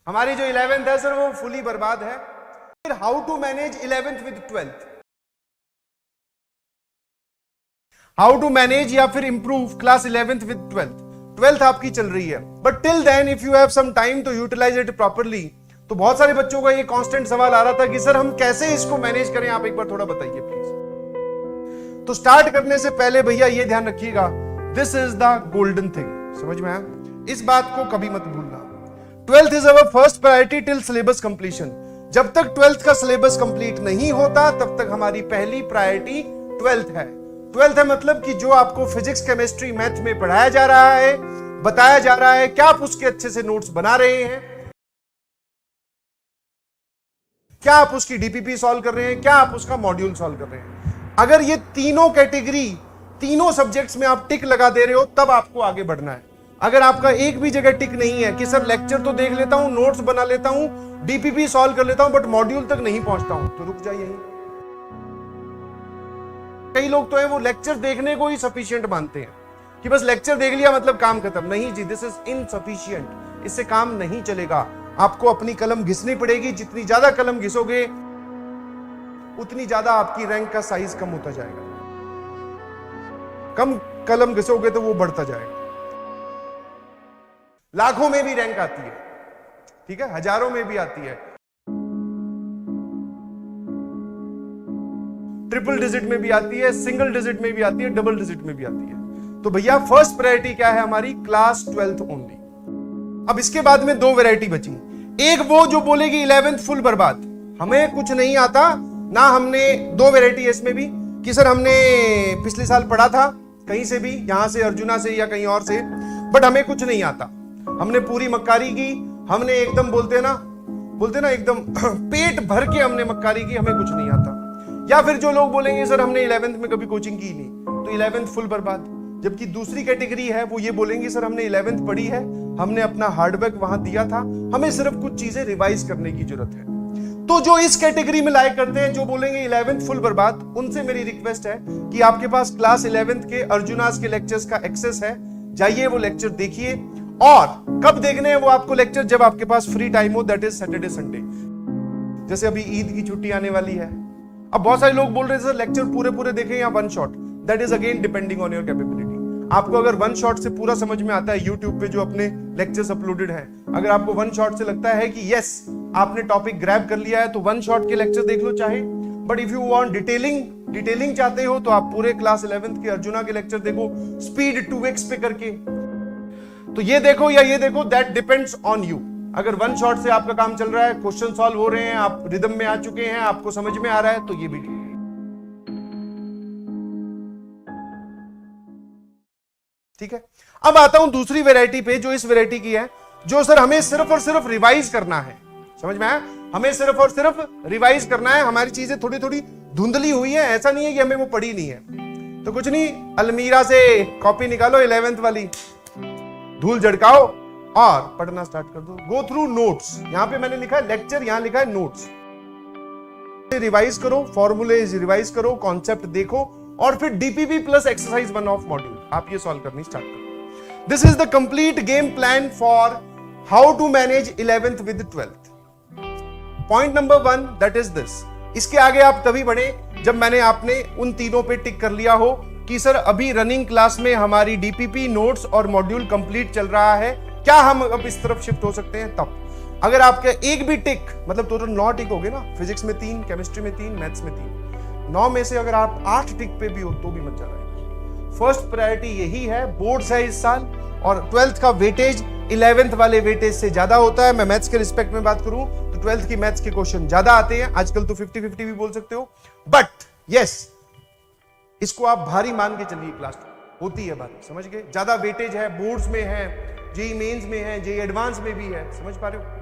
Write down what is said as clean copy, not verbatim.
हमारी जो 11th है सर वो फुली बर्बाद है। फिर how to manage 11th with 12th, how to manage या फिर improve class 11th with 12th। 12th आपकी चल रही है, but till then if you have some time to utilize it properly. तो बहुत सारे बच्चों का ये कांस्टेंट सवाल आ रहा था कि सर हम कैसे इसको मैनेज करें, आप एक बार थोड़ा बताइए प्लीज। तो स्टार्ट करने से पहले भैया ये ध्यान रखिएगा, this is the golden thing, समझ में आया? इस बात को कभी मत भूलना। 12th is our first priority till syllabus completion. जब तक 12th का सिलेबस कंप्लीट नहीं होता तब तक हमारी पहली प्रायोरिटी 12th है। 12th है मतलब कि जो आपको फिजिक्स, केमिस्ट्री, मैथ में पढ़ाया जा रहा है, बताया जा रहा है, क्या आप उसके अच्छे से नोट्स बना रहे हैं, क्या आप उसकी डीपीपी सॉल्व कर रहे हैं, क्या आप उसका मॉड्यूल सॉल्व कर रहे हैं। अगर ये तीनों कैटेगरी, तीनों सब्जेक्ट्स में आप टिक लगा दे रहे हो तब आपको आगे बढ़ना है। अगर आपका एक भी जगह टिक नहीं है कि सर लेक्चर तो देख लेता हूं, नोट्स बना लेता हूं, डीपीपी सॉल्व कर लेता हूं, बट मॉड्यूल तक नहीं पहुंचता हूं, तो रुक जाइए। कई लोग तो है वो लेक्चर देखने को ही सफिशिएंट मानते हैं कि बस लेक्चर देख लिया मतलब काम खत्म। नहीं जी, दिस इज इनसफिशिएंट, इससे काम नहीं चलेगा। आपको अपनी कलम घिसनी पड़ेगी, जितनी ज्यादा कलम घिसोगे उतनी ज्यादा आपकी रैंक का साइज कम होता जाएगा। कम कलम घिसोगे तो वो बढ़ता जाएगा। लाखों में भी रैंक आती है, ठीक है, हजारों में भी आती है, ट्रिपल डिजिट में भी आती है, सिंगल डिजिट में भी आती है, डबल डिजिट में भी आती है। तो भैया फर्स्ट प्रायोरिटी क्या है हमारी? Class 12th only. अब इसके बाद में दो वैरायटी बची। एक वो जो बोलेगी 11th फुल बर्बाद, हमें कुछ नहीं आता ना, हमने दो वैरायटी है इसमें भी कि सर हमने पिछले साल पढ़ा था कहीं से भी, यहां से अर्जुना से या कहीं और से, बट हमें कुछ नहीं आता, हमने पूरी मक्कारी की, हमने एकदम बोलते ना एकदम पेट भर के हमने मक्कारी की, हमें कुछ नहीं आता। या फिर जो लोग बोलेंगे सर हमने 11th में कभी कोचिंग की नहीं, तो 11th फुल बर्बाद। जबकि दूसरी कैटेगरी है वो ये बोलेंगे सर हमने 11th पढ़ी है, हमने अपना हार्डवर्क वहां दिया था, हमें सिर्फ कुछ चीजें रिवाइज करने की जरूरत है। तो जो इस कैटेगरी में लाइक करते हैं, जो बोलेंगे 11th फुल बर्बाद, उनसे मेरी रिक्वेस्ट है कि आपके पास क्लास 11th के अर्जुनास के लेक्चर्स का एक्सेस है, जाइए वो लेक्चर देखिए। और कब देखने हैं वो आपको लेक्चर? जब आपके पास फ्री टाइम हो, दैट इज सैटरडे संडे। जैसे अभी ईद की छुट्टी आने वाली है, अब बहुत सारे लोग बोल रहे हैं सर लेक्चर पूरे देखें या one shot, that is again depending on your capability. आपको अगर वन शॉट से पूरा समझ में आता है, यूट्यूब पे जो अपने लेक्चर्स अपलोडेड हैं, अगर आपको वन शॉट से लगता है कि यस आपने टॉपिक ग्रैब कर लिया है, तो वन शॉट के लेक्चर देख लो चाहे। But if you want detailing चाहते हो तो आप पूरे क्लास 11th के अर्जुना के लेक्चर देखो, स्पीड 2x पे करके। तो ये देखो या ये देखो, दैट डिपेंड्स ऑन यू। अगर वन शॉट से आपका काम चल रहा है, क्वेश्चन सॉल्व हो रहे हैं, आप रिदम में आ चुके हैं, आपको समझ में आ रहा है, तो ये भी ठीक है। अब आता हूं दूसरी वैरायटी पे, जो इस वैरायटी की है, जो सर हमें सिर्फ और सिर्फ रिवाइज करना है। समझ में आया? हमें सिर्फ और सिर्फ रिवाइज करना है। हमारी चीजें थोड़ी थोड़ी धुंधली हुई है, ऐसा नहीं है कि हमें वो पढ़ी नहीं है। तो कुछ नहीं, अलमीरा से कॉपी निकालो 11th वाली, धूल झड़काओ और पढ़ना स्टार्ट कर दो। गो थ्रू नोट्स, यहां पे मैंने लिखा है लेक्चर, यहां लिखा है नोट्स। रिवाइज करो, फॉर्मूले रिवाइज करो, कॉन्सेप्ट देखो, और फिर DPP plus exercise 1 of module आप ये सॉल्व करनी स्टार्ट करो। This is the complete game plan for how to manage 11th with 12th। Point number 1 that is this. इसके आगे आप तभी बढ़े जब मैंने आपने उन तीनों पे टिक कर लिया हो कि सर अभी रनिंग क्लास में हमारी डीपीपी, नोट्स और मॉड्यूल कंप्लीट चल रहा है, क्या हम अब इस तरफ शिफ्ट हो सकते हैं? तब अगर आपके एक भी टिक, मतलब टोटल 9 टिक हो गए ना, फिजिक्स में 3, केमिस्ट्री में 3, मैथ्स में 3, 9 में से अगर आप 8 टिक पे भी हो तो भी मत जाना। फर्स्ट प्रायोरिटी यही है, बोर्ड्स है इस साल, और 12th का वेटेज 11th वाले वेटेज से ज्यादा होता है। मैं मैथ्स के रिस्पेक्ट में बात करूं तो 12th की मैथ्स के क्वेश्चन ज्यादा आते हैं, आजकल तो 50-50 भी बोल सकते हो, बट यस इसको आप भारी मान के चलिए, क्लास होती है भारी, समझ गए? ज्यादा वेटेज है, बोर्ड्स में है, जेईई मेंस में है, जेईई एडवांस में भी है, समझ पा रहे हो?